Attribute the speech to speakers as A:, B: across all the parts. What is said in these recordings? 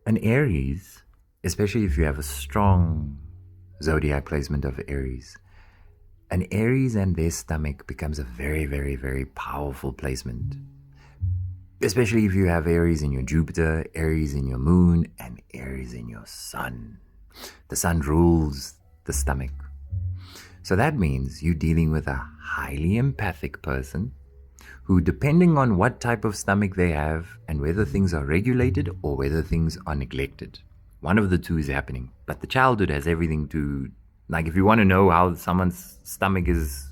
A: An Aries, especially if you have a strong zodiac placement of Aries, an Aries and their stomach becomes a very, very, very powerful placement. Especially if you have Aries in your Jupiter, Aries in your moon, and Aries in your sun. The sun rules the stomach. So that means you're dealing with a highly empathic person who, depending on what type of stomach they have and whether things are regulated or whether things are neglected, one of the two is happening. But the childhood has everything to, like, if you want to know how someone's stomach is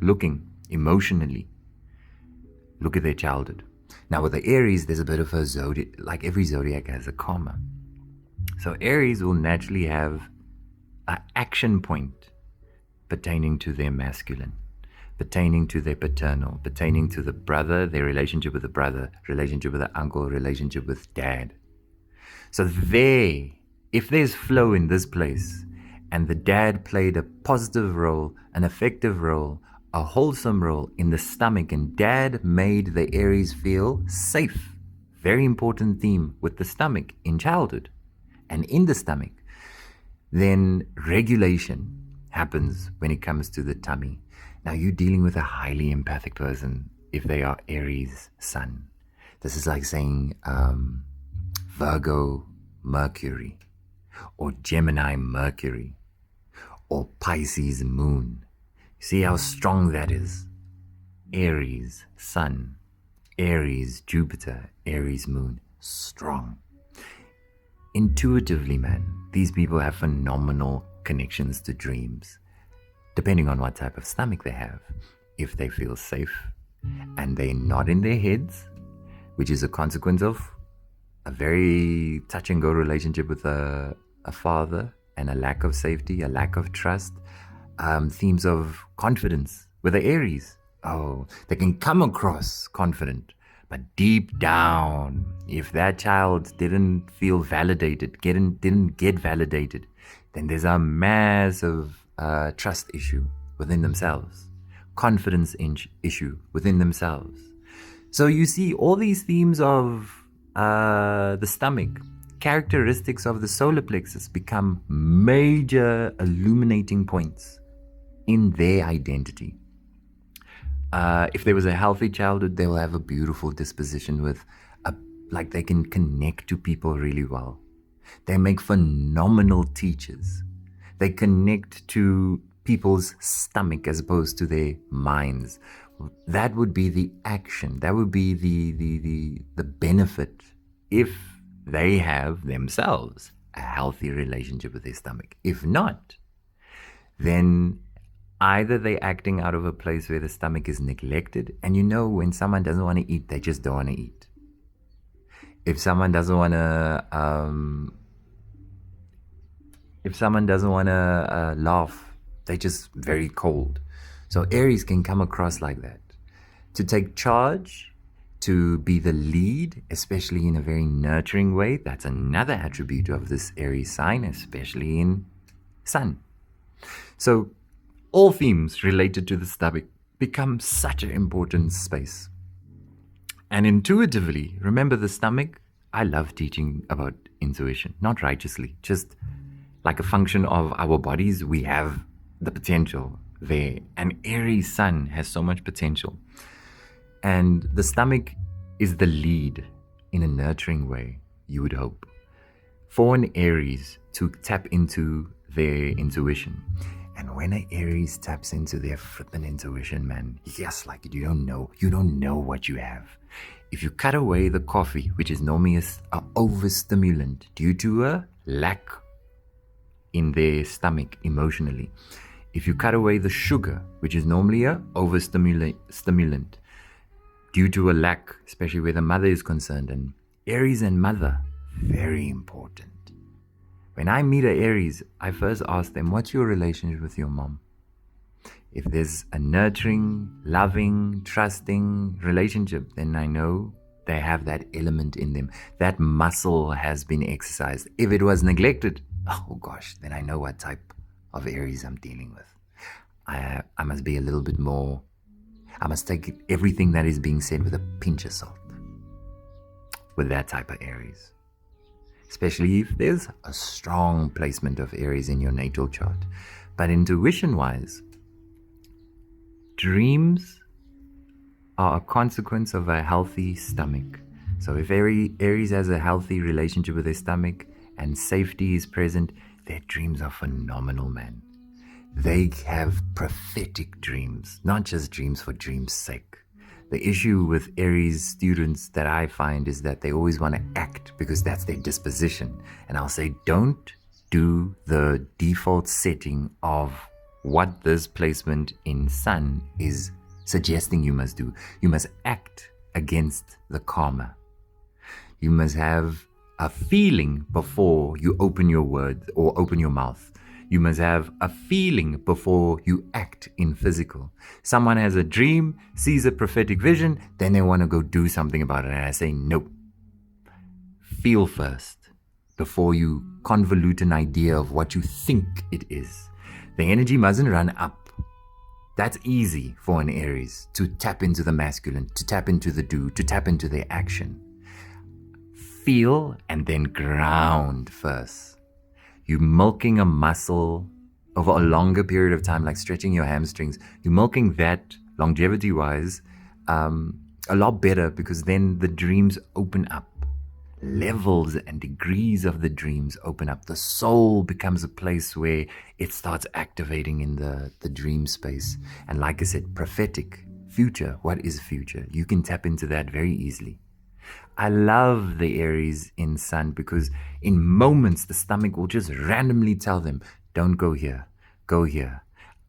A: looking emotionally, look at their childhood. Now with the Aries, there's a bit of a zodiac, like every zodiac has a karma. So Aries will naturally have an action point pertaining to their masculine, pertaining to their paternal, pertaining to the brother, their relationship with the brother, relationship with the uncle, relationship with dad. So if there's flow in this place, and the dad played a positive role, an effective role, a wholesome role in the stomach, and dad made the Aries feel safe. Very important theme with the stomach in childhood and in the stomach. Then regulation happens when it comes to the tummy. Now you're dealing with a highly empathic person if they are Aries sun. This is like saying Virgo Mercury, or Gemini Mercury, or Pisces moon. See how strong that is? Aries sun, Aries Jupiter, Aries moon, strong. Intuitively, man, these people have phenomenal connections to dreams, depending on what type of stomach they have. If they feel safe and they're not in their heads, which is a consequence of a very touch and go relationship with a father, and a lack of safety, a lack of trust, themes of confidence with the Aries. Oh, they can come across confident, but deep down, if that child didn't feel validated, didn't get validated, then there's a massive trust issue within themselves, confidence issue within themselves. So you see all these themes of the stomach, characteristics of the solar plexus become major illuminating points in their identity. If there was a healthy childhood, they will have a beautiful disposition with, like they can connect to people really well. They make phenomenal teachers. They connect to people's stomach as opposed to their minds. That would be the action. That would be the benefit if they have themselves a healthy relationship with their stomach. If not, then either they're acting out of a place where the stomach is neglected, and when someone doesn't want to eat, they just don't want to eat. If someone doesn't want to laugh, they're just very cold. So Aries can come across like that. To take charge, to be the lead, especially in a very nurturing way, that's another attribute of this Aries sign, especially in sun. So all themes related to the stomach become such an important space. And intuitively, remember the stomach, I love teaching about intuition, not righteously, just like a function of our bodies, we have the potential there. And Aries sun has so much potential. And the stomach is the lead in a nurturing way, you would hope, for an Aries to tap into their intuition. And when an Aries taps into their flippin' intuition, man, yes, like you don't know what you have. If you cut away the coffee, which is normally an overstimulant due to a lack in their stomach emotionally, if you cut away the sugar, which is normally an overstimulant due to a lack, especially where the mother is concerned, and Aries and mother, very important. When I meet an Aries, I first ask them, what's your relationship with your mom? If there's a nurturing, loving, trusting relationship, then I know they have that element in them. That muscle has been exercised. If it was neglected, oh gosh, then I know what type of Aries I'm dealing with. I must be a little bit more, I must take everything that is being said with a pinch of salt with that type of Aries. especially if there's a strong placement of Aries in your natal chart. But intuition-wise, dreams are a consequence of a healthy stomach. So if Aries has a healthy relationship with their stomach and safety is present, their dreams are phenomenal, man. They have prophetic dreams, not just dreams for dreams' sake. The issue with Aries students that I find is that they always want to act because that's their disposition. And I'll say, don't do the default setting of what this placement in Sun is suggesting you must do. You must act against the karma. You must have a feeling before you open your words or open your mouth. You must have a feeling before you act in physical. Someone has a dream, sees a prophetic vision, then they want to go do something about it. And I say, no. Feel first before you convolute an idea of what you think it is. The energy mustn't run up. That's easy for an Aries, to tap into the masculine, to tap into the do, to tap into their action. Feel and then ground first. You're milking a muscle over a longer period of time, like stretching your hamstrings. You're milking that longevity-wise a lot better, because then the dreams open up. Levels and degrees of the dreams open up. The soul becomes a place where it starts activating in the dream space. And like I said, prophetic, future. What is future? You can tap into that very easily. I love the Aries in Sun because in moments the stomach will just randomly tell them, don't go here, go here.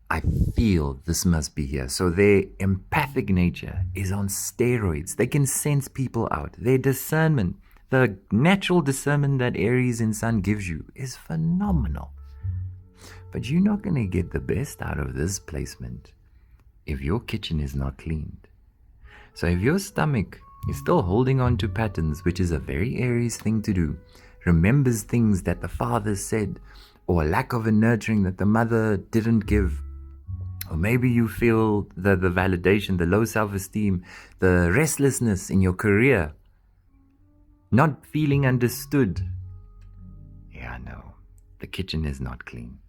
A: I feel this must be here. So their empathic nature is on steroids. They can sense people out. Their discernment, the natural discernment that Aries in Sun gives you, is phenomenal. But you're not going to get the best out of this placement if your kitchen is not cleaned. So if your stomach is still holding on to patterns, which is a very Aries thing to do, remembers things that the father said, or a lack of a nurturing that the mother didn't give, or maybe you feel the validation, the low self-esteem, the restlessness in your career, not feeling understood. Yeah, no, the kitchen is not clean.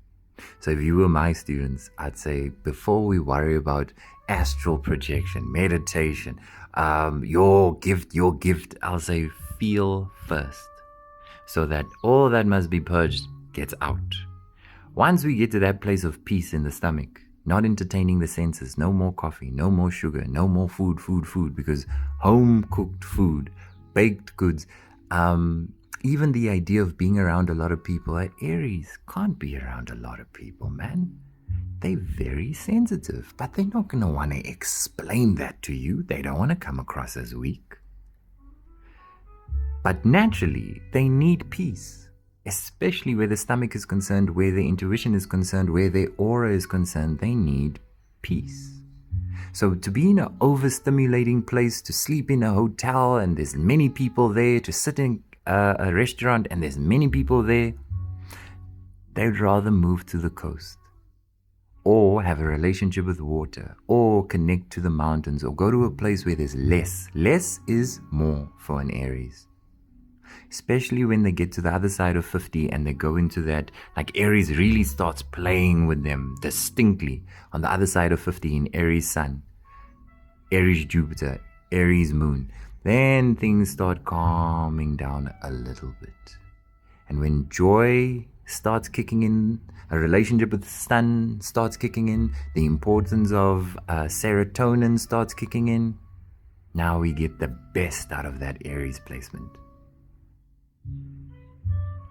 A: So if you were my students, I'd say before we worry about astral projection, meditation, your gift, I'll say feel first, so that all that must be purged gets out. Once we get to that place of peace in the stomach, not entertaining the senses, no more coffee, no more sugar, no more food, because home-cooked food, baked goods, even the idea of being around a lot of people, Aries can't be around a lot of people, man. They're very sensitive, but they're not going to want to explain that to you. They don't want to come across as weak. But naturally, they need peace, especially where the stomach is concerned, where their intuition is concerned, where their aura is concerned. They need peace. So to be in an overstimulating place, to sleep in a hotel and there's many people there, to sit in a restaurant and there's many people there, they'd rather move to the coast, or have a relationship with water, or connect to the mountains, or go to a place where there's less. Less is more for an Aries. Especially when they get to the other side of 50 and they go into that, like Aries really starts playing with them distinctly on the other side of 50 in Aries Sun, Aries Jupiter, Aries Moon. Then things start calming down a little bit. And when joy starts kicking in, a relationship with the sun starts kicking in, the importance of serotonin starts kicking in, now we get the best out of that Aries placement.